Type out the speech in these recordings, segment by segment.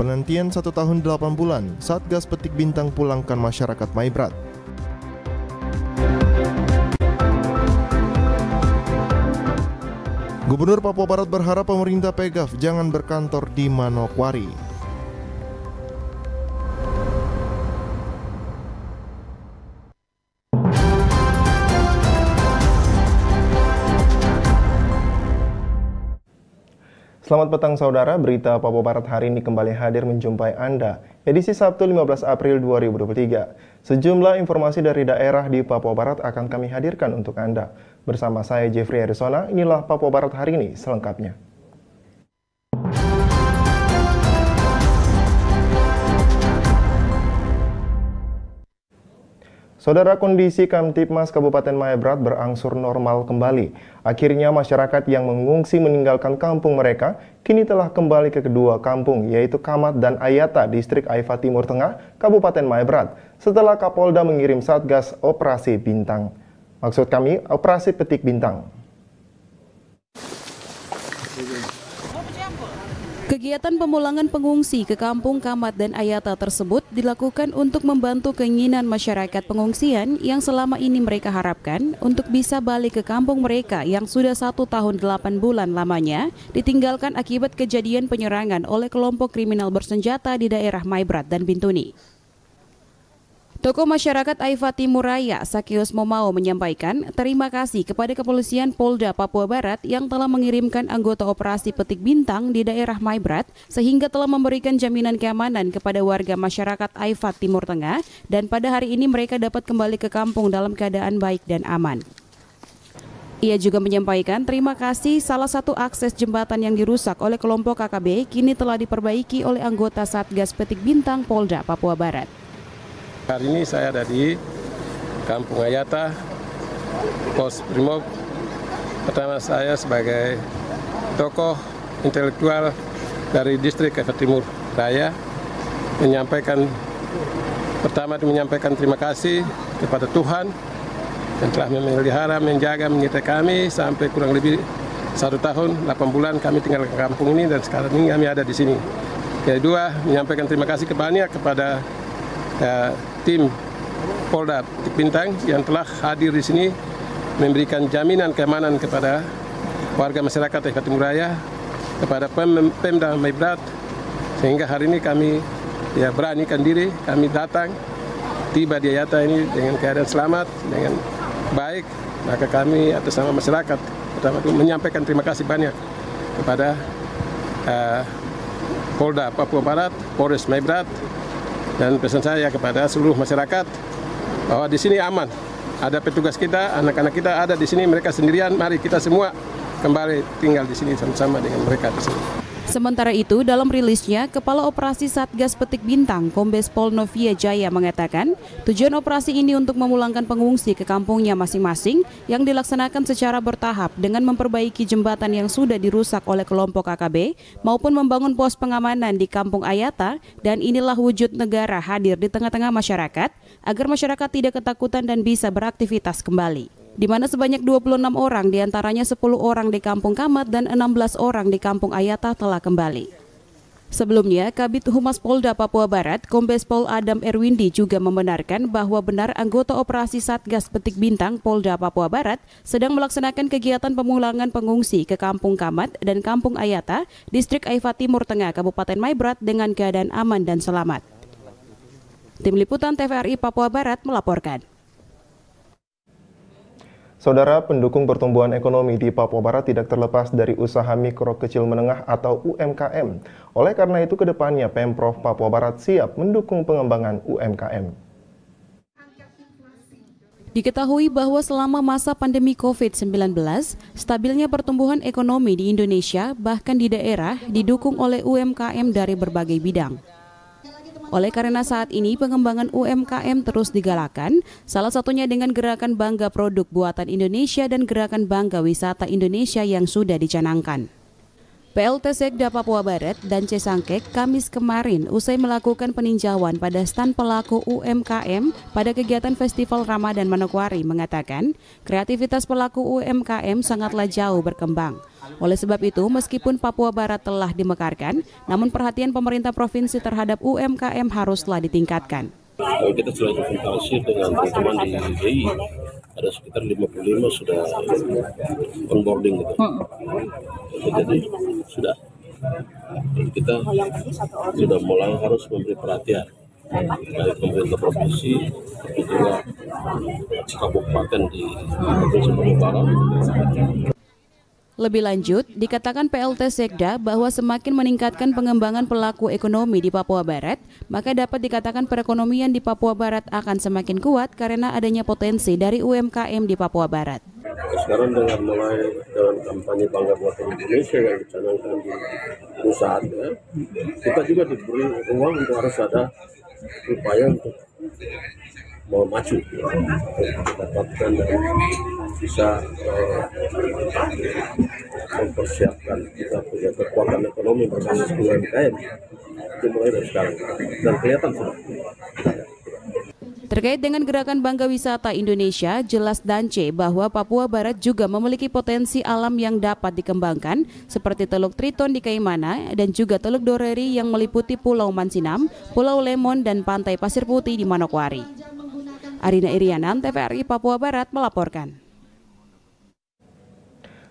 Penantian 1 tahun 8 bulan, Satgas Petik Bintang pulangkan masyarakat Maibrat. Gubernur Papua Barat berharap pemerintah Pegaf jangan berkantor di Manokwari. Selamat petang saudara, berita Papua Barat hari ini kembali hadir menjumpai Anda. Edisi Sabtu 15 April 2023. Sejumlah informasi dari daerah di Papua Barat akan kami hadirkan untuk Anda. Bersama saya Jeffrey Arizona, inilah Papua Barat hari ini selengkapnya. Saudara, kondisi Kamtipmas Kabupaten Maibrat berangsur normal kembali. Akhirnya masyarakat yang mengungsi meninggalkan kampung mereka kini telah kembali ke kedua kampung, yaitu Kamat dan Ayata, Distrik Aifa Timur Tengah, Kabupaten Maibrat, setelah Kapolda mengirim Satgas Operasi Bintang. Maksud kami, Operasi Petik Bintang. Kegiatan pemulangan pengungsi ke kampung Kamat dan Ayata tersebut dilakukan untuk membantu keinginan masyarakat pengungsian yang selama ini mereka harapkan untuk bisa balik ke kampung mereka yang sudah 1 tahun 8 bulan lamanya ditinggalkan akibat kejadian penyerangan oleh kelompok kriminal bersenjata di daerah Maibrat dan Bintuni. Tokoh masyarakat Aifa Timur Raya, Sakius Momao menyampaikan terima kasih kepada Kepolisian Polda Papua Barat yang telah mengirimkan anggota operasi Petik Bintang di daerah Maibrat sehingga telah memberikan jaminan keamanan kepada warga masyarakat Aifa Timur Tengah dan pada hari ini mereka dapat kembali ke kampung dalam keadaan baik dan aman. Ia juga menyampaikan terima kasih salah satu akses jembatan yang dirusak oleh kelompok KKB kini telah diperbaiki oleh anggota Satgas Petik Bintang Polda Papua Barat. Hari ini saya ada di Kampung Ayata, Pos Brimob. Pertama saya sebagai tokoh intelektual dari Distrik Aifa Timur Raya menyampaikan terima kasih kepada Tuhan yang telah memelihara, menjaga, menyertai kami sampai kurang lebih 1 tahun 8 bulan kami tinggal di kampung ini dan sekarang ini kami ada di sini. Kedua, menyampaikan terima kasih banyak kepada tim Polda Petik Bintang yang telah hadir di sini memberikan jaminan keamanan kepada warga masyarakat Aifa Timur Raya, kepada Pemda Maibrat, sehingga hari ini kami beranikan diri, kami datang tiba di Ayata ini dengan keadaan selamat, dengan baik. Maka kami atas nama masyarakat pertama itu menyampaikan terima kasih banyak kepada Polda Papua Barat, Polres Maibrat, dan pesan saya kepada seluruh masyarakat bahwa di sini aman. Ada petugas kita, anak-anak kita ada di sini, mereka sendirian. Mari kita semua kembali tinggal di sini sama-sama dengan mereka di sini. Sementara itu, dalam rilisnya, Kepala Operasi Satgas Petik Bintang, Kombes Pol Novia Jaya mengatakan, tujuan operasi ini untuk memulangkan pengungsi ke kampungnya masing-masing yang dilaksanakan secara bertahap dengan memperbaiki jembatan yang sudah dirusak oleh kelompok KKB maupun membangun pos pengamanan di Kampung Ayata, dan inilah wujud negara hadir di tengah-tengah masyarakat agar masyarakat tidak ketakutan dan bisa beraktivitas kembali. Di mana sebanyak 26 orang, diantaranya 10 orang di Kampung Kamat dan 16 orang di Kampung Ayata telah kembali. Sebelumnya, Kabid Humas Polda Papua Barat, Kombes Pol Adam Erwindi juga membenarkan bahwa benar anggota operasi Satgas Petik Bintang Polda Papua Barat sedang melaksanakan kegiatan pemulangan pengungsi ke Kampung Kamat dan Kampung Ayata, Distrik Aifa Timur Tengah, Kabupaten Maibrat dengan keadaan aman dan selamat. Tim Liputan TVRI Papua Barat melaporkan. Saudara, pendukung pertumbuhan ekonomi di Papua Barat tidak terlepas dari usaha mikro kecil menengah atau UMKM. Oleh karena itu, kedepannya Pemprov Papua Barat siap mendukung pengembangan UMKM. Diketahui bahwa selama masa pandemi COVID-19, stabilnya pertumbuhan ekonomi di Indonesia bahkan di daerah didukung oleh UMKM dari berbagai bidang. Oleh karena saat ini pengembangan UMKM terus digalakan, salah satunya dengan gerakan Bangga Produk Buatan Indonesia dan gerakan Bangga Wisata Indonesia yang sudah dicanangkan. PLT Sekda Papua Barat dan Cesangkek Kamis kemarin usai melakukan peninjauan pada stan pelaku UMKM pada kegiatan Festival Ramadan Manokwari mengatakan kreativitas pelaku UMKM sangatlah jauh berkembang. Oleh sebab itu, meskipun Papua Barat telah dimekarkan, namun perhatian pemerintah provinsi terhadap UMKM haruslah ditingkatkan. Kita sudah konsultasi dengan teman-teman di DI, ada sekitar 55 sudah onboarding gitu. Jadi sudah kita sudah mulai harus memberi perhatian dari pemerintah provinsi, tapi juga kabupaten di Provinsi Papua Barat. Lebih lanjut, dikatakan PLT Sekda bahwa semakin meningkatkan pengembangan pelaku ekonomi di Papua Barat, maka dapat dikatakan perekonomian di Papua Barat akan semakin kuat karena adanya potensi dari UMKM di Papua Barat. Sekarang mulai dengan kampanye Bangga Buatan Indonesia yang dicanangkan di pusat, ya, kita juga diberi ruang untuk harus ada upaya untuk mau maju, mendapatkan dan bisa mempersiapkan kita punya kekuatan ekonomi berbasis UMKM itu mulai dari sekarang dan kelihatan sudah. Terkait dengan gerakan Bangga Wisata Indonesia, jelas Dance bahwa Papua Barat juga memiliki potensi alam yang dapat dikembangkan seperti Teluk Triton di Kaimana dan juga Teluk Doreri yang meliputi Pulau Mansinam, Pulau Lemon dan Pantai Pasir Putih di Manokwari. Arina Irianan, TVRI Papua Barat melaporkan.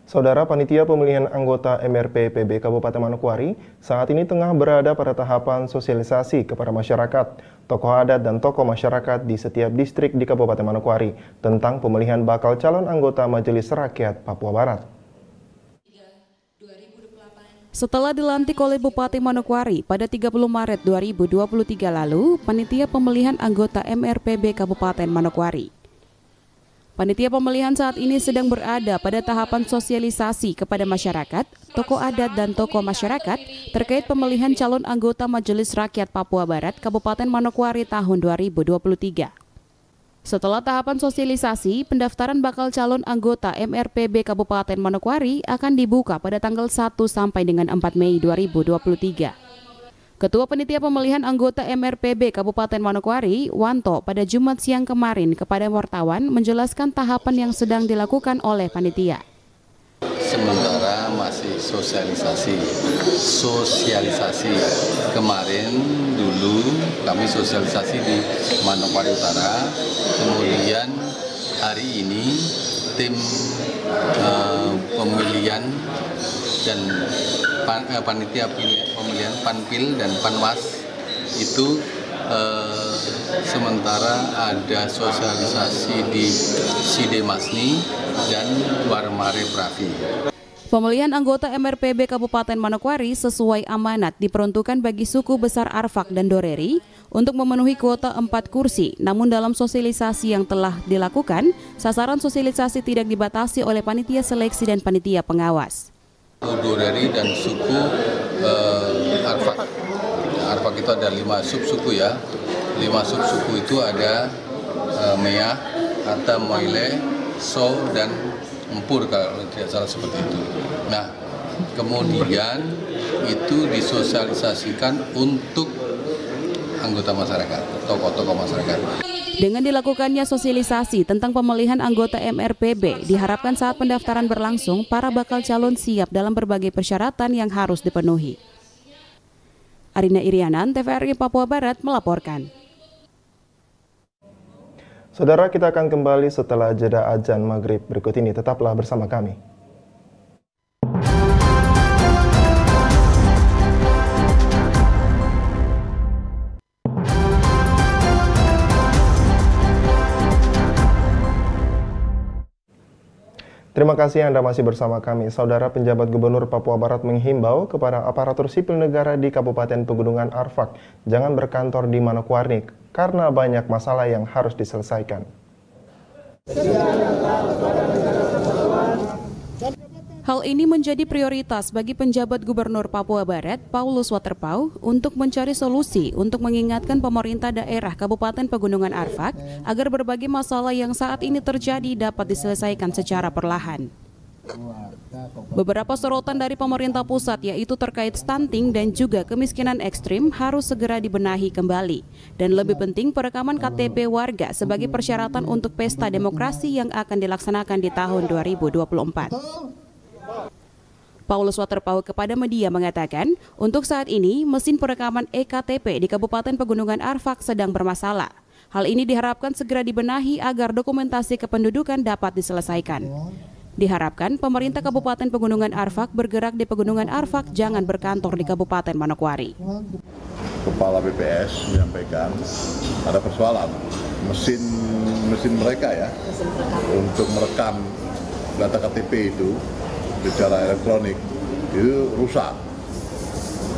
Saudara, panitia pemilihan anggota MRP PB Kabupaten Manokwari saat ini tengah berada pada tahapan sosialisasi kepada masyarakat, tokoh adat dan tokoh masyarakat di setiap distrik di Kabupaten Manokwari tentang pemilihan bakal calon anggota Majelis Rakyat Papua Barat. Setelah dilantik oleh Bupati Manokwari pada 30 Maret 2023 lalu, panitia pemilihan anggota MRPB Kabupaten Manokwari. Panitia pemilihan saat ini sedang berada pada tahapan sosialisasi kepada masyarakat, tokoh adat dan tokoh masyarakat terkait pemilihan calon anggota Majelis Rakyat Papua Barat Kabupaten Manokwari tahun 2023. Setelah tahapan sosialisasi, pendaftaran bakal calon anggota MRPB Kabupaten Manokwari akan dibuka pada tanggal 1 sampai dengan 4 Mei 2023. Ketua Panitia Pemilihan Anggota MRPB Kabupaten Manokwari, Wanto, pada Jumat siang kemarin kepada wartawan menjelaskan tahapan yang sedang dilakukan oleh panitia. Sementara masih sosialisasi. Kemarin dulu kami sosialisasi di Manokwari Utara, kemudian hari ini tim pemilihan dan panitia pemilihan Panpil dan Panwas itu sementara ada sosialisasi di Sidemasni dan Warmare Pravi. Pemilihan anggota MRPB Kabupaten Manokwari sesuai amanat diperuntukkan bagi suku besar Arfak dan Doreri untuk memenuhi kuota 4 kursi. Namun dalam sosialisasi yang telah dilakukan, sasaran sosialisasi tidak dibatasi oleh panitia seleksi dan panitia pengawas. Doreri dan suku Arfak. Arfak itu ada 5 subsuku ya. 5 subsuku itu ada Meah, Ata, Moile, So dan Empur kalau tidak salah seperti itu. Nah, kemudian itu disosialisasikan untuk anggota masyarakat, tokoh-tokoh masyarakat. Dengan dilakukannya sosialisasi tentang pemilihan anggota MRPB, diharapkan saat pendaftaran berlangsung, para bakal calon siap dalam berbagai persyaratan yang harus dipenuhi. Arina Irianan, TVRI Papua Barat melaporkan. Saudara, kita akan kembali setelah jeda azan maghrib berikut ini. Tetaplah bersama kami. Terima kasih Anda masih bersama kami. Saudara, penjabat Gubernur Papua Barat menghimbau kepada aparatur sipil negara di Kabupaten Pegunungan Arfak jangan berkantor di Manokwari karena banyak masalah yang harus diselesaikan. Hal ini menjadi prioritas bagi penjabat Gubernur Papua Barat, Paulus Waterpau, untuk mencari solusi untuk mengingatkan pemerintah daerah Kabupaten Pegunungan Arfak agar berbagai masalah yang saat ini terjadi dapat diselesaikan secara perlahan. Beberapa sorotan dari pemerintah pusat yaitu terkait stunting dan juga kemiskinan ekstrim harus segera dibenahi kembali. Dan lebih penting perekaman KTP warga sebagai persyaratan untuk pesta demokrasi yang akan dilaksanakan di tahun 2024. Paulus Waterpauw kepada media mengatakan, untuk saat ini mesin perekaman EKTP di Kabupaten Pegunungan Arfak sedang bermasalah. Hal ini diharapkan segera dibenahi agar dokumentasi kependudukan dapat diselesaikan. Diharapkan pemerintah Kabupaten Pegunungan Arfak bergerak di Pegunungan Arfak, jangan berkantor di Kabupaten Manokwari. Kepala BPS menyampaikan ada persoalan mesin mereka ya untuk merekam data KTP itu secara elektronik itu rusak.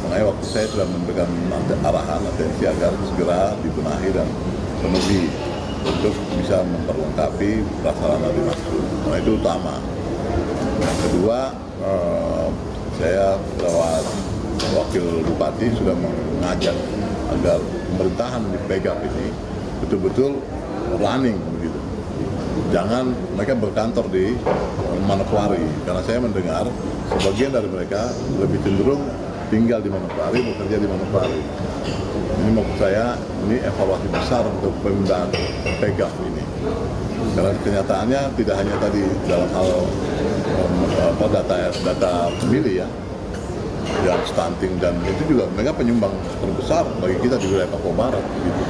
Makanya waktu saya sudah memberikan arahan atensi agar segera dibenahi dan penuhi untuk bisa memperlengkapi prasarana dimaksud. Nah itu utama. Yang kedua, saya lewat wakil bupati sudah mengajak agar pemerintahan di Pegaf ini betul-betul running begitu. Jangan mereka berkantor di Manokwari, karena saya mendengar sebagian dari mereka lebih cenderung tinggal di Manokwari, bekerja di Manokwari. Ini maksud saya, ini evaluasi besar untuk pemindahan Pegaf ini. Karena kenyataannya tidak hanya tadi dalam hal data pemilih ya, yang stunting dan itu juga mereka penyumbang terbesar bagi kita di wilayah Papua Barat. Gitu.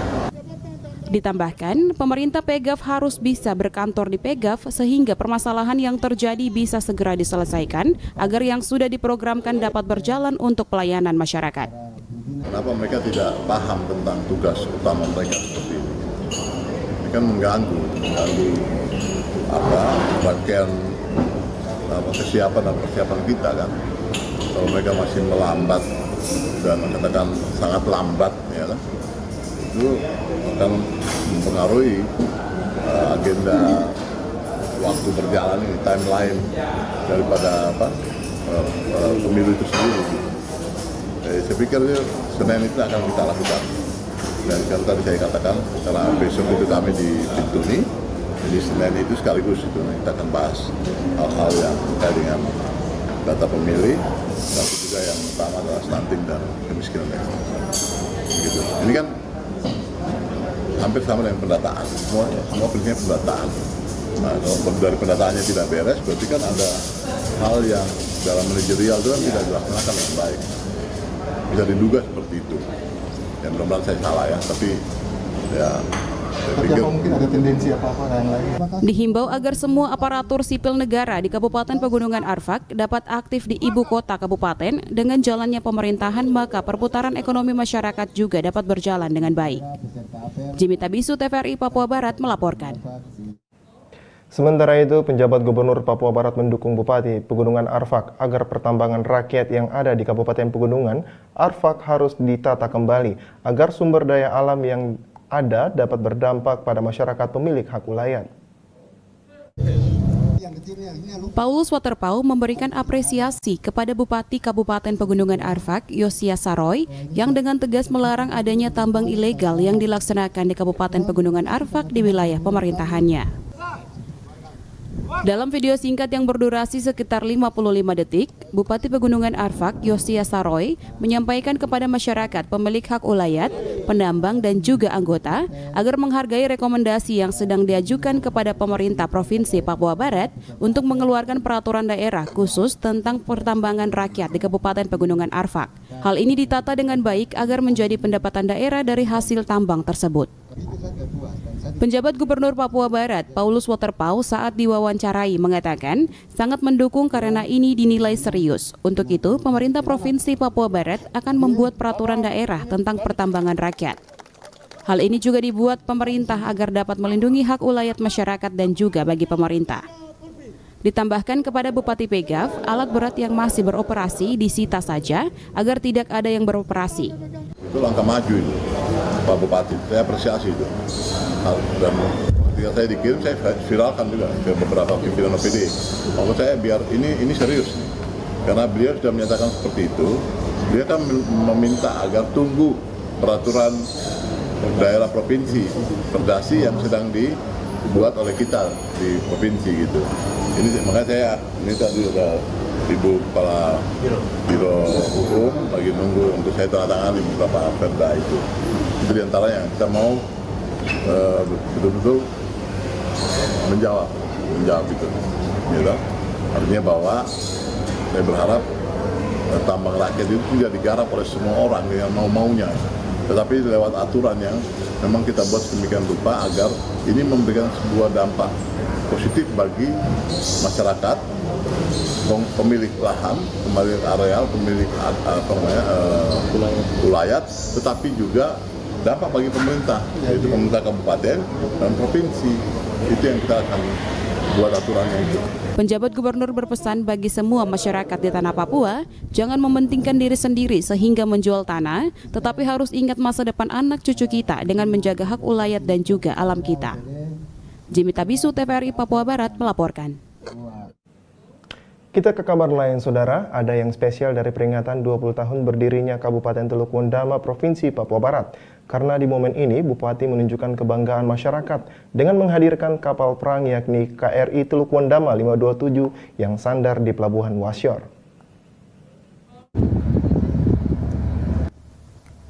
Ditambahkan, pemerintah Pegaf harus bisa berkantor di Pegaf sehingga permasalahan yang terjadi bisa segera diselesaikan agar yang sudah diprogramkan dapat berjalan untuk pelayanan masyarakat. Kenapa mereka tidak paham tentang tugas utama mereka seperti ini? Ini kan mengganggu rangkaian kesiapan dan persiapan kita kan. Kalau mereka masih melambat dan katakan sangat lambat ya kan, itu akan mempengaruhi agenda waktu berjalan ini, timeline daripada pemilu itu sendiri. Saya pikir Senin itu akan kita lakukan. Dan kalau tadi saya katakan, karena besok itu kami di Bintuni, jadi Senin itu sekaligus itu kita akan bahas hal-hal yang terkait dengan data pemilih, tapi juga yang utama adalah stunting dan kemiskinan ekstrim. Gitu. Ini kan hampir sama dengan pendataan, semua prinsipnya pendataan. Nah, kalau dari pendataannya tidak beres, berarti kan ada hal yang dalam manajerial itu kan tidak dilaksanakan dengan baik. Bisa diduga seperti itu. Ya mudah-mudahan saya salah ya, tapi ya saya pikir mungkin ada tendensi apa-apa yang lain. Dihimbau agar semua aparatur sipil negara di Kabupaten Pegunungan Arfak dapat aktif di ibu kota kabupaten. Dengan jalannya pemerintahan, maka perputaran ekonomi masyarakat juga dapat berjalan dengan baik. Jimmy Tabisu, TVRI Papua Barat melaporkan. Sementara itu, penjabat Gubernur Papua Barat mendukung Bupati Pegunungan Arfak agar pertambangan rakyat yang ada di Kabupaten Pegunungan Arfak harus ditata kembali agar sumber daya alam yang ada dapat berdampak pada masyarakat pemilik hak ulayat. Paulus Waterpauw memberikan apresiasi kepada Bupati Kabupaten Pegunungan Arfak, Yosia Saroy, yang dengan tegas melarang adanya tambang ilegal yang dilaksanakan di Kabupaten Pegunungan Arfak di wilayah pemerintahannya. Dalam video singkat yang berdurasi sekitar 55 detik, Bupati Pegunungan Arfak, Yosia Saroy, menyampaikan kepada masyarakat pemilik hak ulayat, penambang dan juga anggota agar menghargai rekomendasi yang sedang diajukan kepada pemerintah Provinsi Papua Barat untuk mengeluarkan peraturan daerah khusus tentang pertambangan rakyat di Kabupaten Pegunungan Arfak. Hal ini ditata dengan baik agar menjadi pendapatan daerah dari hasil tambang tersebut. Penjabat Gubernur Papua Barat, Paulus Waterpauw, saat diwawancarai mengatakan sangat mendukung karena ini dinilai serius. Untuk itu, pemerintah Provinsi Papua Barat akan membuat peraturan daerah tentang pertambangan rakyat. Hal ini juga dibuat pemerintah agar dapat melindungi hak ulayat masyarakat dan juga bagi pemerintah. Ditambahkan kepada Bupati Pegaf, alat berat yang masih beroperasi disita saja agar tidak ada yang beroperasi. Itu langkah maju itu, Pak Bupati. Saya apresiasi itu. Dan ketika saya dikirim, saya viralkan juga ke beberapa pimpinan OPD. Maksud saya biar ini serius nih. Karena beliau sudah menyatakan seperti itu, dia kan meminta agar tunggu peraturan daerah provinsi, perdasi yang sedang dibuat oleh kita di provinsi gitu. Ini makanya saya ini tadi ada Ibu Kepala Biro Hukum lagi nunggu untuk saya tanda tangan di beberapa perda itu. Itu diantaranya kita mau betul-betul menjawab itu. Gitu. Artinya bahwa saya berharap tambang rakyat itu tidak digarap oleh semua orang yang mau-maunya, tetapi lewat aturan yang memang kita buat sedemikian rupa agar ini memberikan sebuah dampak positif bagi masyarakat, pemilik lahan, pemilik areal, pemilik ulayat, tetapi juga dampak bagi pemerintah, yaitu pemerintah kabupaten dan provinsi. Itu yang kita akan buat aturannya itu. Penjabat gubernur berpesan bagi semua masyarakat di tanah Papua jangan mementingkan diri sendiri sehingga menjual tanah, tetapi harus ingat masa depan anak cucu kita dengan menjaga hak ulayat dan juga alam kita. Jimmy Tabisu, TVRI Papua Barat melaporkan. Kita ke kabar lain, Saudara. Ada yang spesial dari peringatan 20 tahun berdirinya Kabupaten Teluk Wondama, Provinsi Papua Barat. Karena di momen ini, Bupati menunjukkan kebanggaan masyarakat dengan menghadirkan kapal perang yakni KRI Teluk Wondama 527 yang sandar di Pelabuhan Wasior.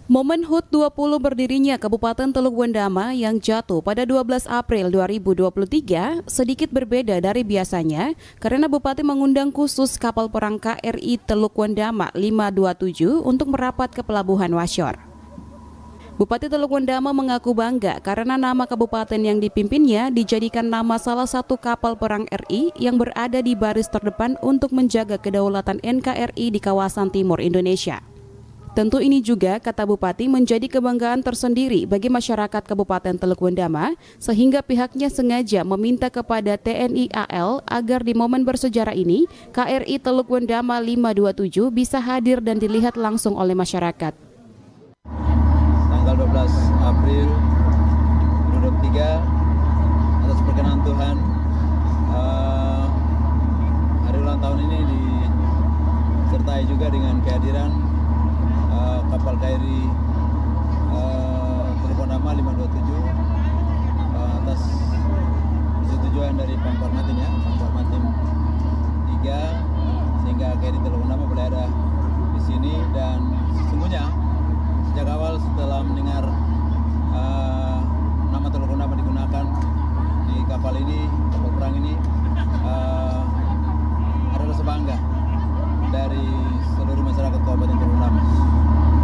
Momen HUT 20 berdirinya Kabupaten Teluk Wondama yang jatuh pada 12 April 2023 sedikit berbeda dari biasanya karena Bupati mengundang khusus kapal perang KRI Teluk Wondama 527 untuk merapat ke Pelabuhan Wasior. Bupati Teluk Wondama mengaku bangga karena nama kabupaten yang dipimpinnya dijadikan nama salah satu kapal perang RI yang berada di baris terdepan untuk menjaga kedaulatan NKRI di kawasan timur Indonesia. Tentu ini juga, kata Bupati, menjadi kebanggaan tersendiri bagi masyarakat Kabupaten Teluk Wondama, sehingga pihaknya sengaja meminta kepada TNI AL agar di momen bersejarah ini, KRI Teluk Wondama 527 bisa hadir dan dilihat langsung oleh masyarakat. Tanggal 12 April 2023, atas perkenan Tuhan, hari ulang tahun ini disertai juga dengan kehadiran kapal KRI Teluk Wondama 527 atas persetujuan dari Pangkor Matim ya, Pangkor Matim 3, sehingga KRI Teluk Wondama boleh ada di sini. Dan sesungguhnya sejak awal setelah mendengar nama Teluk Wondama digunakan di kapal ini, kapal perang ini, adalah sebangga dari seluruh masyarakat Kabupaten Teluk Wondama.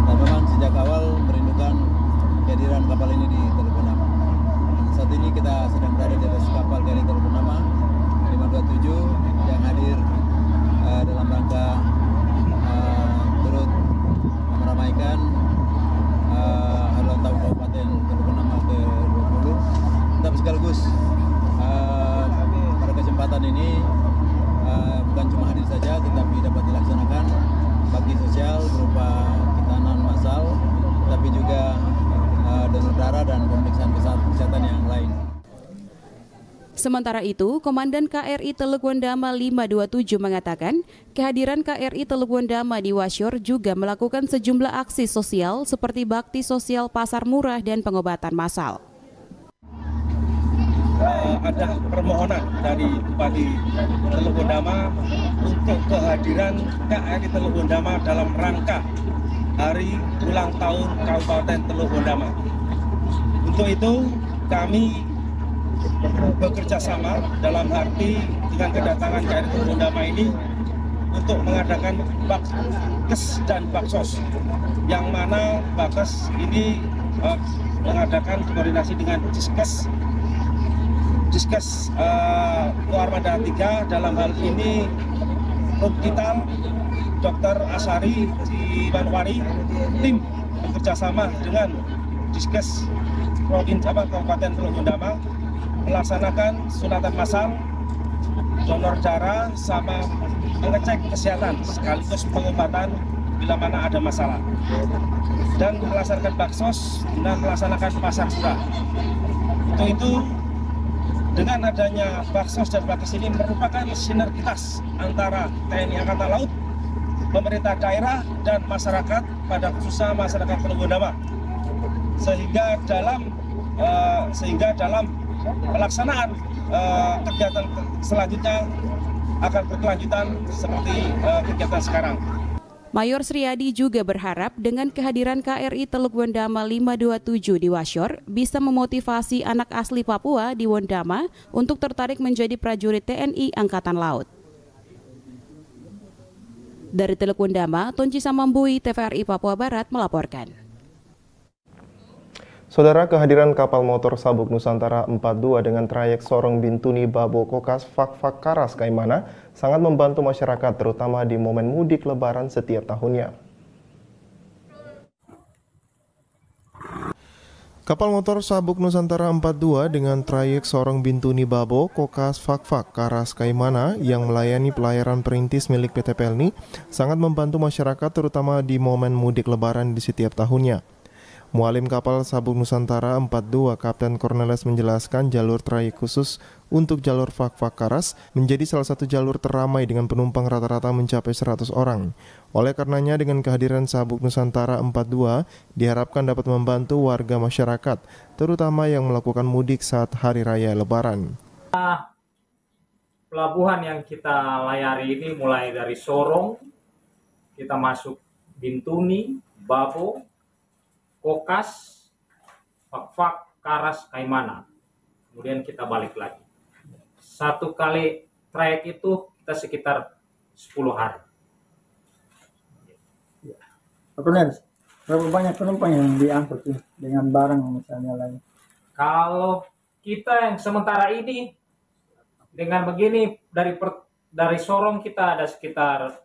Dan memang sejak awal merindukan kehadiran kapal ini di Teluk Wondama. Saat ini kita sedang berada di atas kapal KRI Teluk Wondama 527 yang hadir dalam rangka turut meramaikan hari ulang tahun Kabupaten Teluk Wondama ke-20. Tapi sekaligus pada kesempatan ini bukan cuma hadir saja, tetapi dapat dilaksanakan bakti sosial berupa kitanan massal, tetapi juga donor darah dan pemeriksaan kesehatan yang lain. Sementara itu, Komandan KRI Teluk Wondama 527 mengatakan kehadiran KRI Teluk Wondama di Wasior juga melakukan sejumlah aksi sosial seperti bakti sosial pasar murah dan pengobatan massal. Ada permohonan dari Bupati Teluk Wondama untuk kehadiran KRI Teluk Wondama dalam rangka Hari Ulang Tahun Kabupaten Teluk Wondama. Untuk itu kami bekerja sama dalam arti dengan kedatangan KRI Teluk Wondama ini untuk mengadakan Bakes dan Baksos, yang mana Bakes ini mengadakan koordinasi dengan Diskes Armada 3, dalam hal ini kita Dr. Asari di Manwari, tim bekerjasama dengan Diskes Kabupaten Teluk Wondama melaksanakan sunatan massal, donor darah, sama mengecek kesehatan sekaligus pengobatan bila mana ada masalah, dan melaksanakan baksos dan melaksanakan pasar murah. Untuk itu, dengan adanya baksos dan bakes ini merupakan sinergitas antara TNI Angkatan Laut, pemerintah daerah, dan masyarakat, pada khususnya masyarakat Teluk Wondama, sehingga dalam pelaksanaan kegiatan selanjutnya akan berkelanjutan seperti kegiatan sekarang. Mayor Sriadi juga berharap dengan kehadiran KRI Teluk Wondama 527 di Wasyor bisa memotivasi anak asli Papua di Wondama untuk tertarik menjadi prajurit TNI Angkatan Laut. Dari Teluk Wondama, Tonci Samambui, TVRI Papua Barat melaporkan. Saudara, kehadiran kapal motor Sabuk Nusantara 42 dengan trayek Sorong Bintuni Babo Kokas Fak-Fak Karas Kaimana sangat membantu masyarakat terutama di momen mudik lebaran setiap tahunnya. Kapal motor Sabuk Nusantara 42 dengan trayek Sorong Bintuni Babo Kokas Fak-Fak Karas Kaimana yang melayani pelayaran perintis milik PT Pelni sangat membantu masyarakat terutama di momen mudik lebaran di setiap tahunnya. Mualim kapal Sabuk Nusantara 42 Kapten Cornelis menjelaskan jalur trayek khusus untuk jalur Fak-Fak Karas menjadi salah satu jalur teramai dengan penumpang rata-rata mencapai 100 orang. Oleh karenanya dengan kehadiran Sabuk Nusantara 42 diharapkan dapat membantu warga masyarakat terutama yang melakukan mudik saat hari raya Lebaran. Pelabuhan yang kita layari ini mulai dari Sorong, kita masuk Bintuni, Babo, Kokas, Fak-Fak, Karas, Kaimana. Kemudian kita balik lagi. Satu kali trayek itu kita sekitar 10 hari. Cornelis, berapa banyak penumpang yang diangkut dengan barang misalnya lain? Kalau kita yang sementara ini dengan begini dari Sorong kita ada sekitar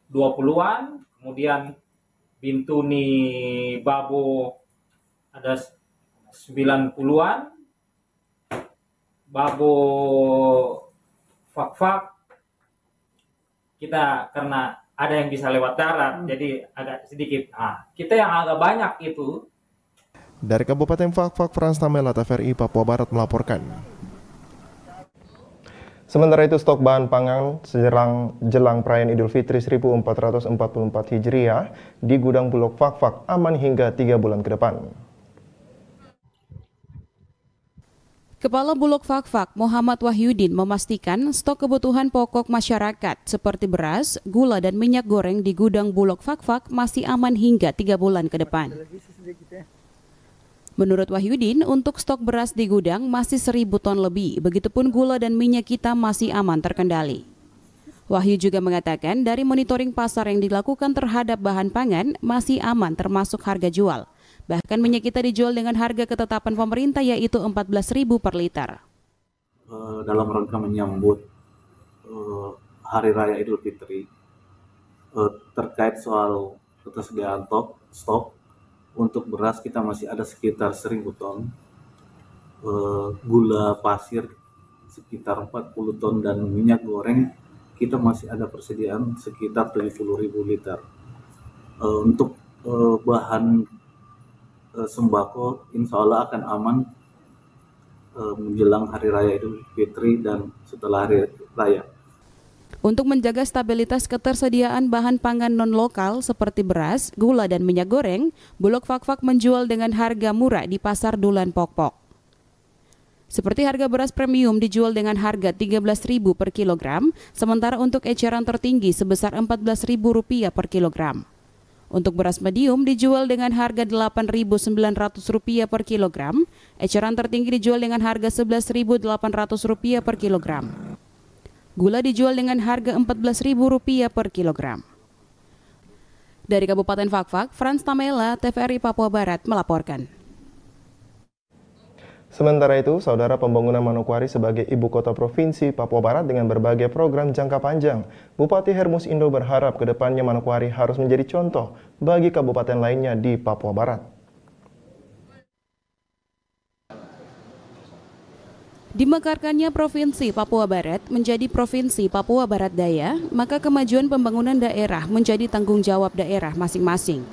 20-an, kemudian Bintuni Babo ada 90-an, Babo Fak-Fak kita karena ada yang bisa lewat darat jadi agak sedikit. Kita yang agak banyak itu. Dari Kabupaten Fak-Fak, Frans Tamela, TVRI Papua Barat melaporkan. Sementara itu stok bahan pangan jelang perayaan Idul Fitri 1444 Hijriah di gudang Bulog Fak-Fak aman hingga 3 bulan ke depan. Kepala Bulog Fak-Fak Muhammad Wahyudin memastikan stok kebutuhan pokok masyarakat seperti beras, gula dan minyak goreng di gudang Bulog Fak-Fak masih aman hingga 3 bulan ke depan. Menurut Wahyudin, untuk stok beras di gudang masih 1.000 ton lebih, begitupun gula dan minyak kita masih aman terkendali. Wahyu juga mengatakan dari monitoring pasar yang dilakukan terhadap bahan pangan masih aman termasuk harga jual. Bahkan minyak kita dijual dengan harga ketetapan pemerintah yaitu 14.000 per liter. Dalam rangka menyambut Hari Raya Idul Fitri, terkait soal ketersediaan stok, untuk beras kita masih ada sekitar 1.000 ton, gula pasir sekitar 40 ton, dan minyak goreng kita masih ada persediaan sekitar 70.000 liter. Untuk bahan sembako insya Allah akan aman menjelang Hari Raya Idul Fitri dan setelah Hari Raya. Untuk menjaga stabilitas ketersediaan bahan pangan non-lokal seperti beras, gula, dan minyak goreng, Bulog Fak-Fak menjual dengan harga murah di pasar Dulan Pokpok. Seperti harga beras premium dijual dengan harga Rp13.000 per kilogram, sementara untuk eceran tertinggi sebesar Rp14.000 per kilogram. Untuk beras medium dijual dengan harga Rp8.900 per kilogram, eceran tertinggi dijual dengan harga Rp11.800 per kilogram. Gula dijual dengan harga Rp14.000 per kilogram. Dari Kabupaten Fak-Fak, Frans Tamela, TVRI Papua Barat melaporkan. Sementara itu, Saudara, pembangunan Manokwari sebagai ibu kota provinsi Papua Barat dengan berbagai program jangka panjang, Bupati Hermus Indo berharap ke depannya Manokwari harus menjadi contoh bagi kabupaten lainnya di Papua Barat. Dimekarkannya Provinsi Papua Barat menjadi Provinsi Papua Barat Daya, maka kemajuan pembangunan daerah menjadi tanggung jawab daerah masing-masing.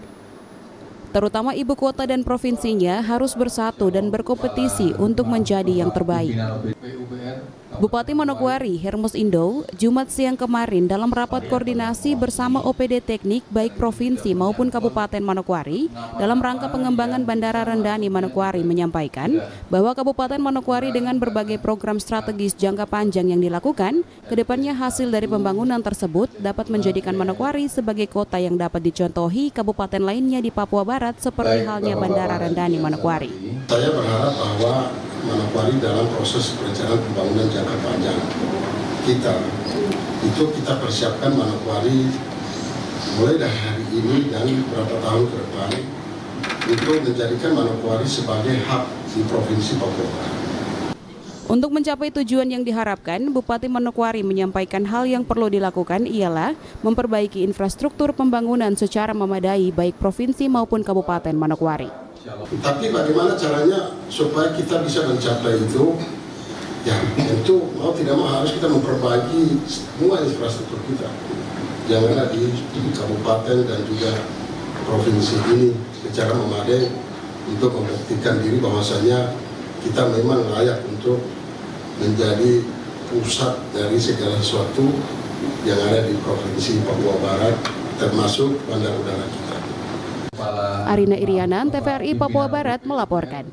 Terutama ibu kota dan provinsinya harus bersatu dan berkompetisi untuk menjadi yang terbaik. Bupati Manokwari, Hermus Indo, Jumat siang kemarin dalam rapat koordinasi bersama OPD Teknik baik Provinsi maupun Kabupaten Manokwari dalam rangka pengembangan Bandara Rendani Manokwari menyampaikan bahwa Kabupaten Manokwari dengan berbagai program strategis jangka panjang yang dilakukan, kedepannya hasil dari pembangunan tersebut dapat menjadikan Manokwari sebagai kota yang dapat dicontohi kabupaten lainnya di Papua Barat seperti halnya Bandara Rendani Manokwari. Saya berharap bahwa Manokwari dalam proses perencanaan pembangunan jangka panjang kita persiapkan Manokwari mulai dari hari ini dan beberapa tahun ke depan untuk menjadikan Manokwari sebagai hub di Provinsi Papua Barat. Untuk mencapai tujuan yang diharapkan, Bupati Manokwari menyampaikan hal yang perlu dilakukan ialah memperbaiki infrastruktur pembangunan secara memadai baik provinsi maupun Kabupaten Manokwari. Tapi bagaimana caranya supaya kita bisa mencapai itu? Ya tentu mau tidak mau harus kita memperbaiki semua infrastruktur kita. Janganlah di kabupaten dan juga provinsi ini secara memadai untuk membuktikan diri bahwasanya kita memang layak untuk menjadi pusat dari segala sesuatu yang ada di Provinsi Papua Barat, termasuk bandar udara kita. Arina Irianan, TVRI Papua Barat melaporkan.